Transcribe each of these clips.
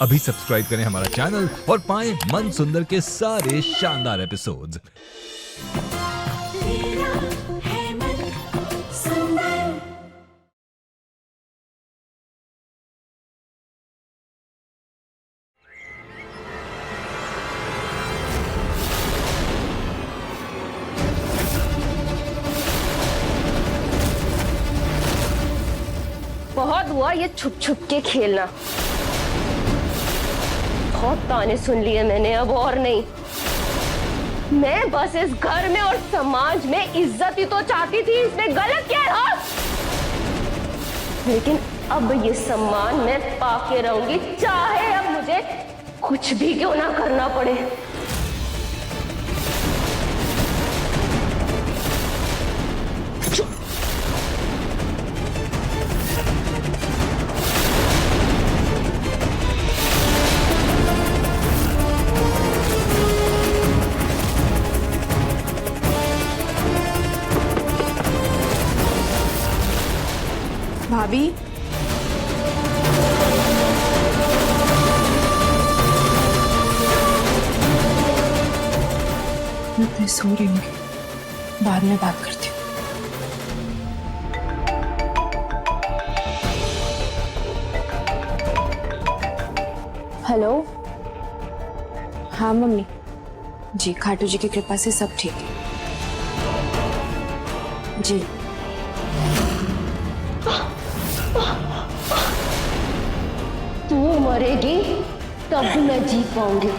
अभी सब्सक्राइब करें हमारा चैनल और पाएं मन सुंदर के सारे शानदार एपिसोड्स। बहुत हुआ ये छुप छुप के खेलना। बहुत ताने सुन लिए मैंने, अब और नहीं। मैं बस इस घर में और समाज में इज्जत ही तो चाहती थी, इसमें गलत क्या है? लेकिन अब ये सम्मान मैं पाके रहूंगी, चाहे अब मुझे कुछ भी क्यों ना करना पड़े। भाभी, मैं सो रही हूँ, बाद में बात करती हूँ। हेलो। हाँ मम्मी जी, खाटू जी की कृपा से सब ठीक है जी। तू मरेगी तब भी मैं जी पाऊंगी।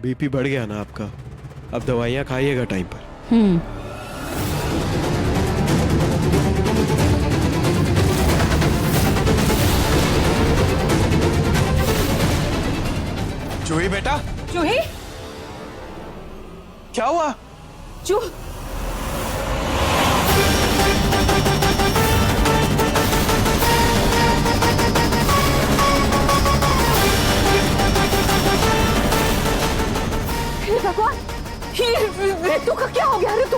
बीपी बढ़ गया ना आपका, अब दवाइयाँ खाइएगा टाइम पर। जूही बेटा, जूही, क्या हुआ? जू हे भगवान, ऋतु का क्या हो गया? ऋतु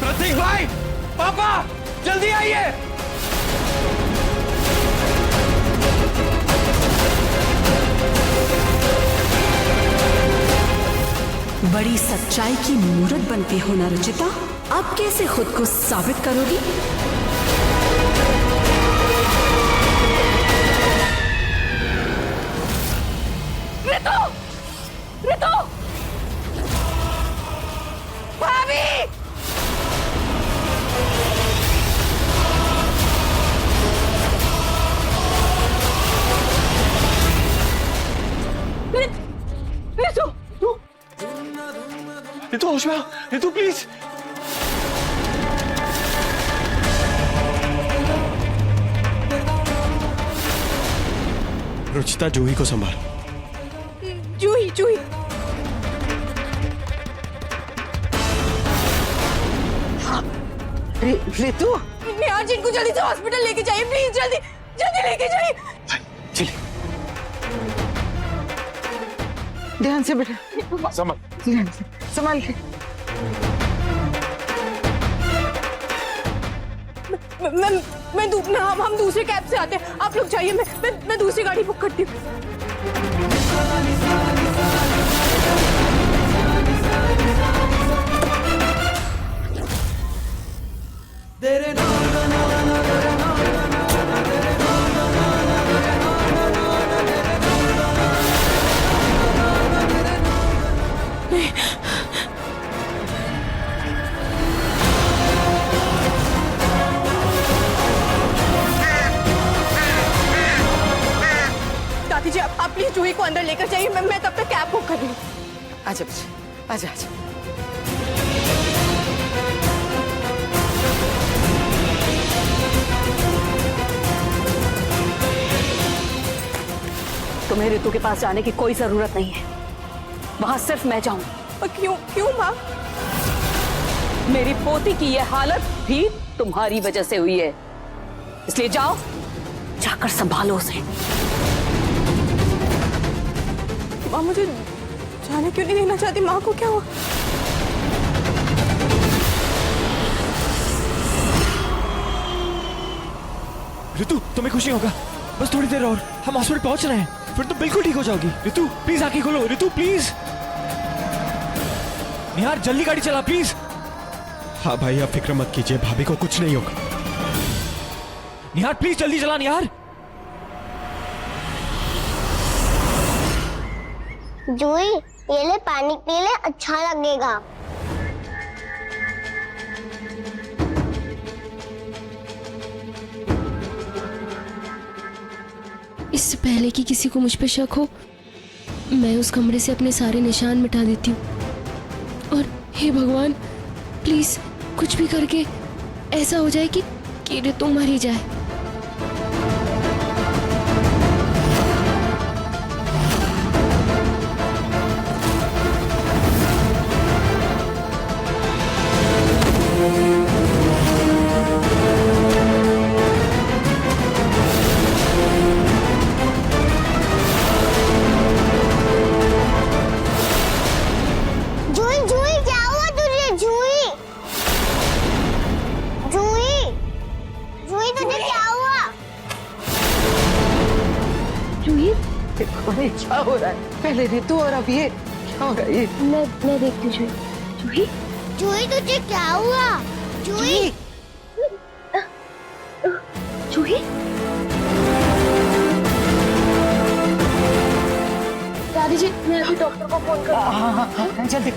प्रतीक भाई, पापा जल्दी आइए। बड़ी सच्चाई की मूरत बनते हो ना रुचिता, अब कैसे खुद को साबित करोगी? ऋतु, ऋतु, भाभी, ऋतु, ऋतु होश में आओ, ऋतु प्लीज। रुचिता, जूही को संभाल। जूही, जूही, ऋतु निहार जी, इनको जल्दी से हॉस्पिटल लेके जाइए प्लीज, जल्दी जल्दी लेके जाइए। चलिए ध्यान से बेटा, संभाल के। हम दूसरे कैब से आते हैं, आप लोग जाइए, मैं दूसरी गाड़ी बुक करती हूँ। दादी जी, आप प्लीज जूही को अंदर लेकर जाइए, मैं तब तक कैब बुक कर रही हूँ। आजा बच्चे, आजा आजा। तुम्हें ऋतु के पास जाने की कोई जरूरत नहीं है, वहां सिर्फ मैं जाऊंगी। और क्यों माँ? मेरी पोती की यह हालत भी तुम्हारी वजह से हुई है, इसलिए जाओ, जाकर संभालो उसे। माँ मुझे जाने क्यों नहीं देना चाहती? माँ को क्या हुआ? ऋतु तुम्हें खुशी होगा, बस थोड़ी देर और, हम हॉस्पिटल पहुंच रहे हैं, फिर तुम बिल्कुल ठीक हो जाओगी। ऋतु प्लीज आंखें खोलो, ऋतु प्लीज। निहार जल्दी गाड़ी चला प्लीज। हाँ भाई, आप फिक्र मत कीजिए, भाभी को कुछ नहीं होगा। निहार प्लीज जल्दी चला निहार। जूही, ये ले पानी पी ले, अच्छा लगेगा। इससे पहले कि किसी को मुझ पे शक हो, मैं उस कमरे से अपने सारे निशान मिटा देती हूँ। और हे भगवान, प्लीज कुछ भी करके ऐसा हो जाए कि ऋतु मर ही जाए। अरे क्या हो रहा है? पहले ऋतु और अब ये क्या हो रहा है? मैं देखती हूँ। जूही, जूही तुझे क्या हुआ? जूही, जूही, दादी जी, मैं अभी डॉक्टर को फोन कर। हाँ, जल्दी।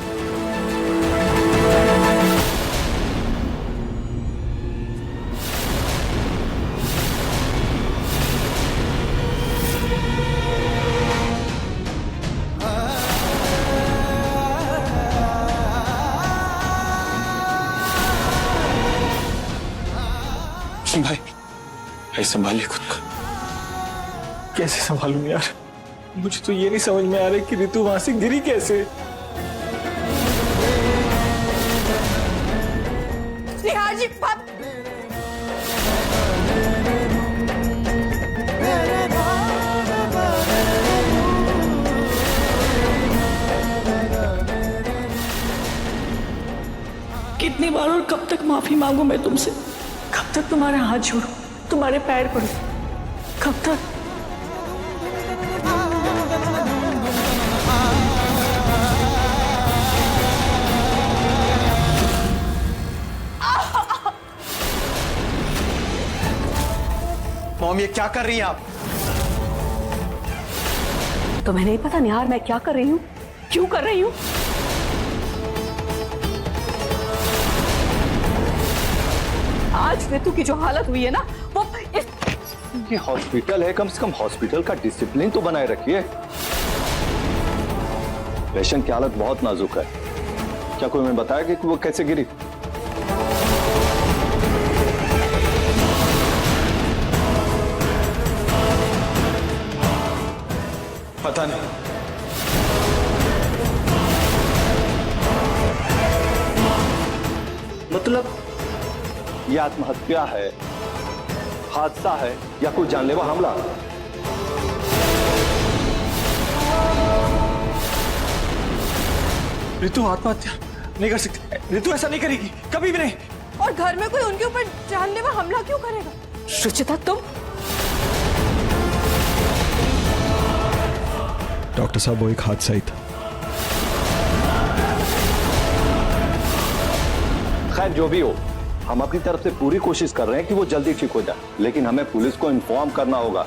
भाई संभालिए खुद को। कैसे संभालूं यार, मुझे तो ये नहीं समझ में आ रहा कि ऋतु वहां से गिरी कैसे। निहार जी, कितनी बार और कब तक माफी मांगू मैं तुमसे? कब तक तुम्हारे हाथ जोड़ू, तुम्हारे पैर पड़ू? कब तक? मॉम ये क्या कर रही हैं आप? तुम्हें नहीं पता निहार मैं क्या कर रही हूँ, क्यों कर रही हूँ? आज ऋतु की जो हालत हुई है ना, वो ये हॉस्पिटल है, कम से कम हॉस्पिटल का डिसिप्लिन तो बनाए रखिए। पेशेंट की हालत बहुत नाजुक है। क्या कोई मैं बताया कि वो कैसे गिरी? पता नहीं। ये आत्महत्या है, हादसा है या कोई जानलेवा हमला? ऋतु आत्महत्या नहीं कर सकती। ऋतु ऐसा नहीं करेगी, कभी भी नहीं। और घर में कोई उनके ऊपर जानलेवा हमला क्यों करेगा? रुचिता तुम डॉक्टर साहब वो एक हादसा ही था। खैर जो भी हो, हम अपनी तरफ से पूरी कोशिश कर रहे हैं कि वो जल्दी ठीक हो जाए, लेकिन हमें पुलिस को इन्फॉर्म करना होगा।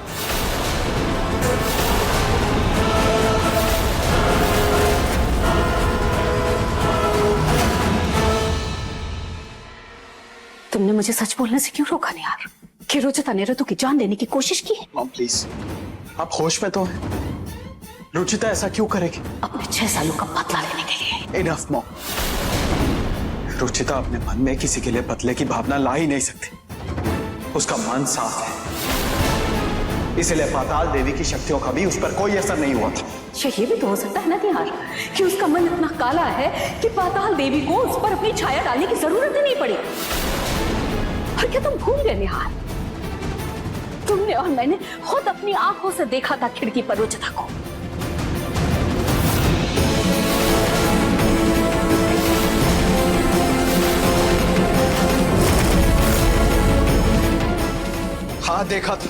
तुमने मुझे सच बोलने से क्यों रोका नहीं यार? कि रुचिता ने ऋतु की जान लेने की कोशिश की है? मॉम प्लीज, आप होश में तो हैं? रुचिता ऐसा क्यों करेगी? अपने 6 सालों का बदला लेने के लिए। Enough mom. रुचिता अपने मन में किसी के लिए बदले की भावना ला ही नहीं सकती। उसका मन साफ है, इसलिए पाताल देवी की शक्तियों का भी उस पर कोई असर नहीं हुआ था। ये भी तो हो सकता है ना यार, कि उसका मन इतना काला है कि पाताल देवी को उस पर अपनी छाया डालने की जरूरत ही नहीं पड़ी। और क्या तुम भूल गए निहार? तुमने और मैंने खुद अपनी आंखों से देखा था खिड़की पर रुचिता को। हाँ देखा था,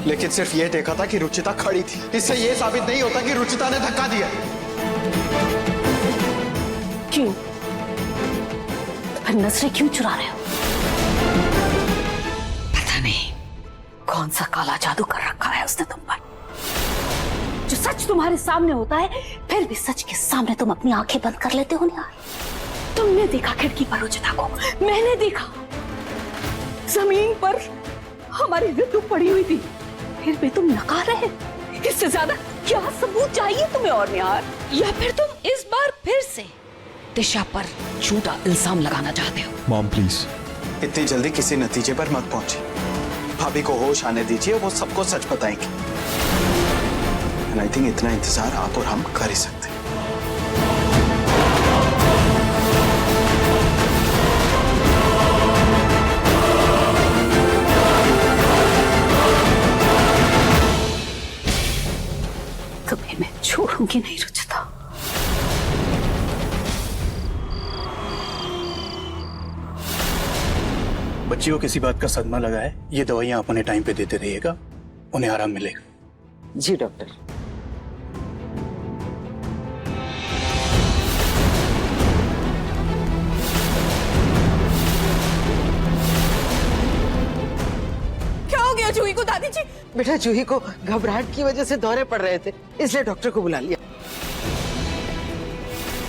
लेकिन सिर्फ ये देखा था कि रुचिता खड़ी थी। इससे ये साबित नहीं होता कि रुचिता ने धक्का दिया। क्यों? फिर नजरें क्यों चुरा रहे हो? पता नहीं कौन सा काला जादू कर रखा है उसने तुम पर, जो सच तुम्हारे सामने होता है फिर भी सच के सामने तुम अपनी आंखें बंद कर लेते हो यार। तुमने देखा खिड़की पर रुचिता को, मैंने देखा जमीन पर हमारी ऋतु पड़ी हुई थी, फिर भी तुम नकार रहे। इससे ज्यादा क्या सबूत चाहिए तुम्हें और यार? या फिर तुम इस बार फिर से दिशा पर झूठा इल्जाम लगाना चाहते हो? मॉम प्लीज, इतनी जल्दी किसी नतीजे पर मत पहुंचे। भाभी को होश आने दीजिए, वो सबको सच बताएंगे। एंड आई थिंक इतना इंतजार आप और हम कर ही सकते हैं। तुम्हें मैं छोड़ूंगी नहीं रुचिता। बच्ची को किसी बात का सदमा लगा है, ये दवाइयां अपने टाइम पे देते रहिएगा, उन्हें आराम मिलेगा। जी डॉक्टर। क्या हो गया जूही को दादी जी? बेटा जूही को घबराहट की वजह से दौरे पड़ रहे थे, इसलिए डॉक्टर को बुला लिया।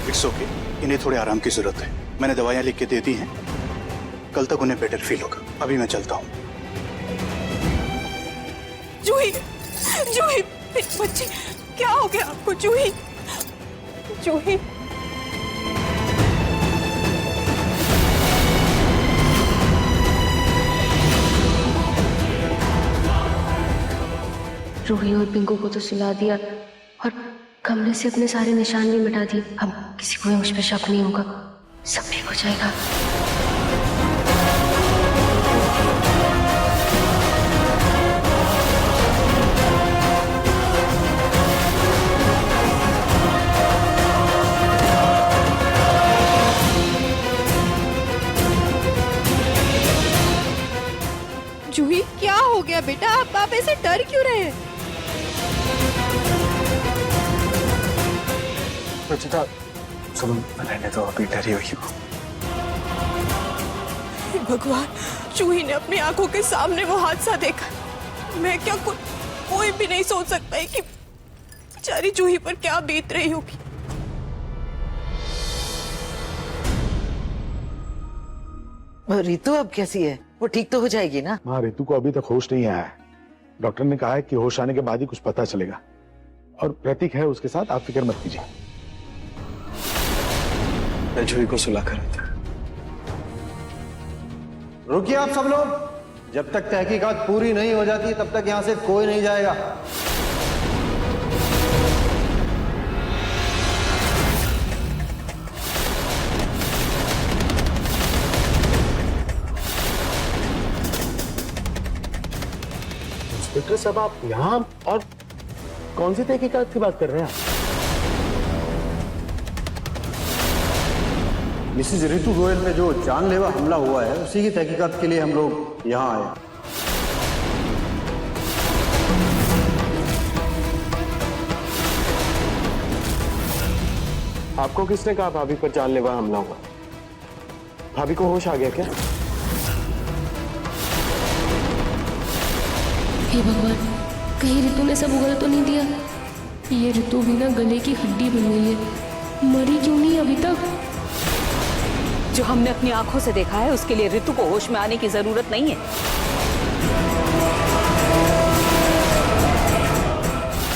इट्स ओके, इन्हें थोड़े आराम की जरूरत है। मैंने दवाइयां लिख के दे दी हैं, कल तक उन्हें बेटर फील होगा। अभी मैं चलता हूँ। जूही, जूही बच्ची, क्या हो गया आपको जूही? जूही रूही और पिंकू को तो सुला दिया और कमरे से अपने सारे निशान भी मिटा दिए। अब किसी को भी मुझ पर शक नहीं होगा, सब ठीक हो जाएगा। जूही क्या हो गया बेटा? आप ऐसे डर क्यों रहे हैं? रुचिता सुनो, रहने तो अभी डरी हुई हो। भगवान, जूही ने अपनी आंखों के सामने वो हादसा देखा। मैं क्या कोई भी नहीं सोच सकता है कि बेचारी जूही पर क्या बीत रही होगी। रितु अब कैसी है? वो ठीक तो हो जाएगी ना? हाँ, रितु को अभी तक होश नहीं आया है। डॉक्टर ने कहा है कि होश आने के बाद ही कुछ पता चलेगा। और प्रतीक है उसके साथ, आप फिक्र मत कीजिए। मैं जूही को सुला कर रुकिए आप सब लोग, जब तक तहकीकात पूरी नहीं हो जाती तब तक यहां से कोई नहीं जाएगा। इंस्पेक्टर साहब आप यहाँ और कौन सी तहकीकात की बात कर रहे हैं आप? मिसेज रितु गोयल में जो जानलेवा हमला हुआ है उसी की तहकीकात के लिए हम लोग यहाँ आए। आपको किसने कहा भाभी पर जानलेवा हमला हुआ? भाभी को होश आ गया क्या? हे भगवान, कहीं ऋतु ने सब उगल तो नहीं दिया? ये ऋतु भी ना गले की हड्डी बन गई है, मरी क्यों नहीं अभी तक? जो हमने अपनी आंखों से देखा है उसके लिए ऋतु को होश में आने की जरूरत नहीं है।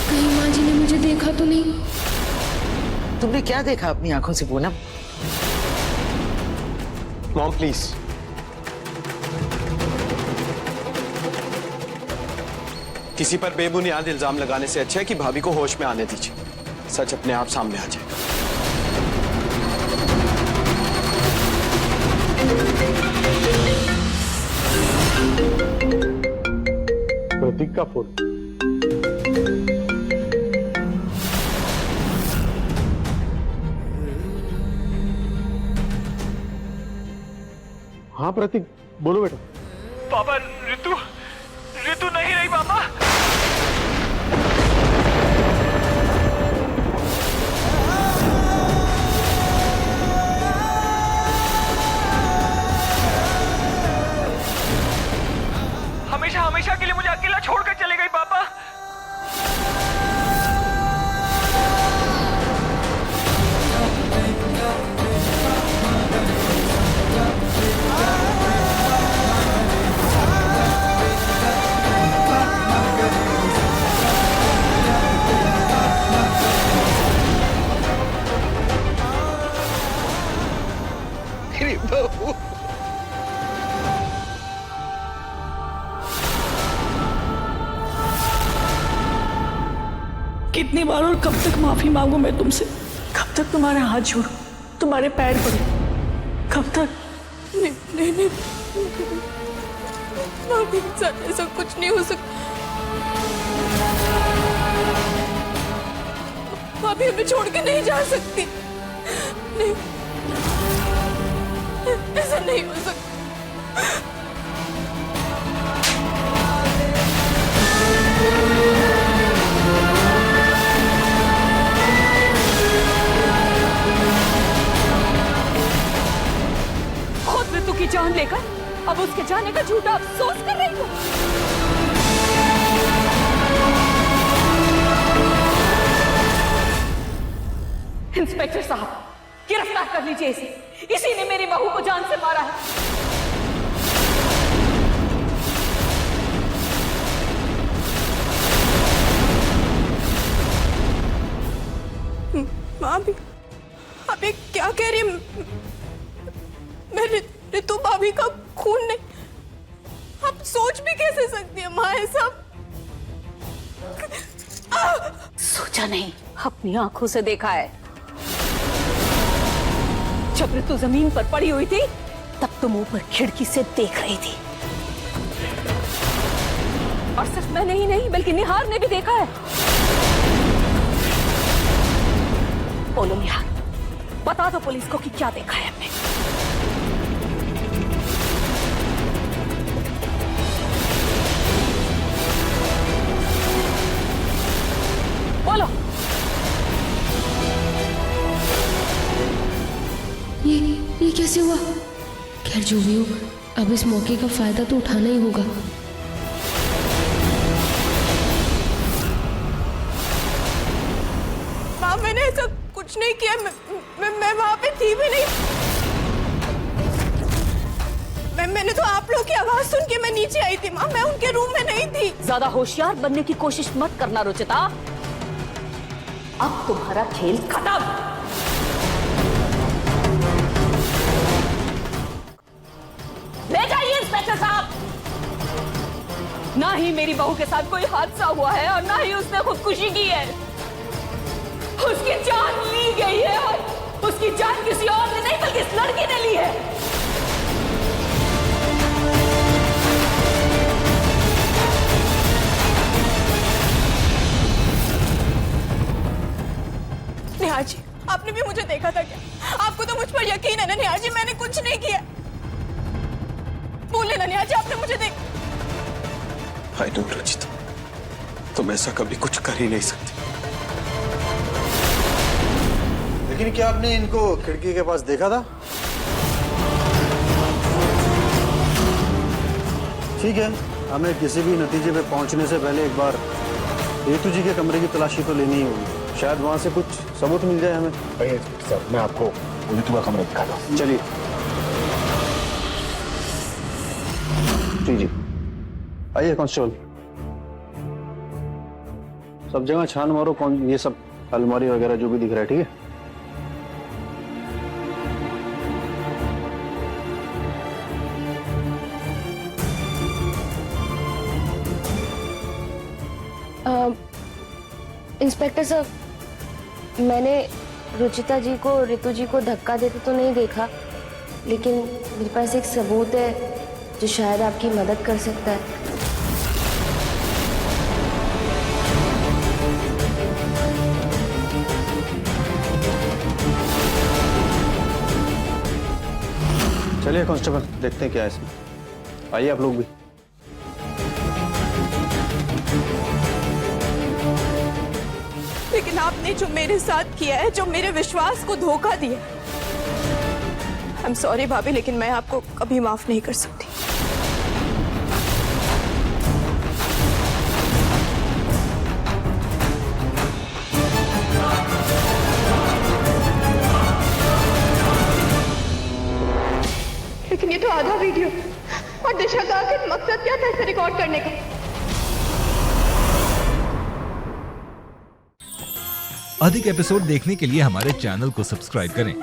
कहीं माँ जी ने मुझे देखा तो नहीं? तुमने क्या देखा अपनी आंखों से पूनम? Mom please. किसी पर बेबुनियाद इल्जाम लगाने से अच्छा है कि भाभी को होश में आने दीजिए, सच अपने आप सामने आ जाएगा। प्रतीक का फोन। हाँ प्रतीक, बोलो बेटा। पापा, ऋतु नहीं रही पापा। हमेशा के लिए मुझे अकेला छोड़कर चले गई पापा। बहू कितनी बार और कब तक माफी मांगू मैं तुमसे? कब तक तुम्हारे हाथ जोड़ू, तुम्हारे पैर पड़ू? कब तक? नहीं भाभी, ऐसा कुछ नहीं हो सकता। भाभी हमें छोड़ के नहीं जा सकती। नहीं, ऐसा नहीं हो सकता। खुद ऋतु की जान लेकर अब उसके जाने का झूठा अफसोस कर रही हो। इंस्पेक्टर साहब, गिरफ्तार कर लीजिए इसे। इसी ने मेरी बहू को जान से मारा है। माँ भी, आप ये क्या कह रही है? मैं ऋतु भाभी का खून नहीं। आप सोच भी कैसे सकती है माँ ऐसा? सोचा नहीं, अपनी आंखों से देखा है। जब ऋतु जमीन पर पड़ी हुई थी तब तुम ऊपर खिड़की से देख रही थी। और सिर्फ मैंने ही नहीं बल्कि निहार ने भी देखा है। बोलो निहार, बता दो पुलिस को कि क्या देखा है हमने। बोलो। ये कैसे हुआ? खैर जो भी हो, अब इस मौके का फायदा तो उठाना ही होगा। माँ, मैंने ऐसा कुछ नहीं किया। मैं वहां पे थी भी नहीं। मैंने तो आप लोग की आवाज सुन के मैं नीचे आई थी माँ। मैं उनके रूम में नहीं थी। ज्यादा होशियार बनने की कोशिश मत करना रुचिता। अब तुम्हारा खेल खत्म। ले जाइए इंस्पेक्टर साहब। ना ही मेरी बहू के साथ कोई हादसा हुआ है और ना ही उसने खुदकुशी की है। उसकी जान ली गई है और उसकी जान किसी और ने नहीं बल्कि इस लड़की ने ली है। ननिहाल जी, आपने भी मुझे देखा था क्या? आपको तो मुझ पर यकीन है ननिहाल जी, मैंने कुछ नहीं किया। बोले ननिहाल जी, आपने मुझे देखा। आई नो रुचिता, तुम ऐसा कभी कुछ कर ही नहीं सकते। लेकिन क्या आपने इनको खिड़की के पास देखा था? ठीक है, हमें किसी भी नतीजे पे पहुंचने से पहले एक बार रितु जी के कमरे की तलाशी तो लेनी ही होगी। शायद वहां से कुछ सबूत मिल जाए हमें। सर, मैं आपको रितु का कमरा दिखाता हूँ। चलिए। जी आइए कांस्टेबल, सब जगह छान मारो, कौन ये सब अलमारी वगैरह जो भी दिख रहा है, ठीक है? इंस्पेक्टर साहब, मैंने रुचिता जी को रितु जी को धक्का देते तो नहीं देखा, लेकिन मेरे पास एक सबूत है जो शायद आपकी मदद कर सकता है। चलिए कांस्टेबल, देखते हैं क्या है इसमें। आइए आप लोग भी। लेकिन आपने जो मेरे साथ किया है, जो मेरे विश्वास को धोखा दिया, आई एम सॉरी भाभी, लेकिन मैं आपको कभी माफ नहीं कर सकती। लेकिन ये तो आधा वीडियो, और दिशा का आखिर मकसद क्या था इसे रिकॉर्ड करने का? अधिक एपिसोड देखने के लिए हमारे चैनल को सब्सक्राइब करें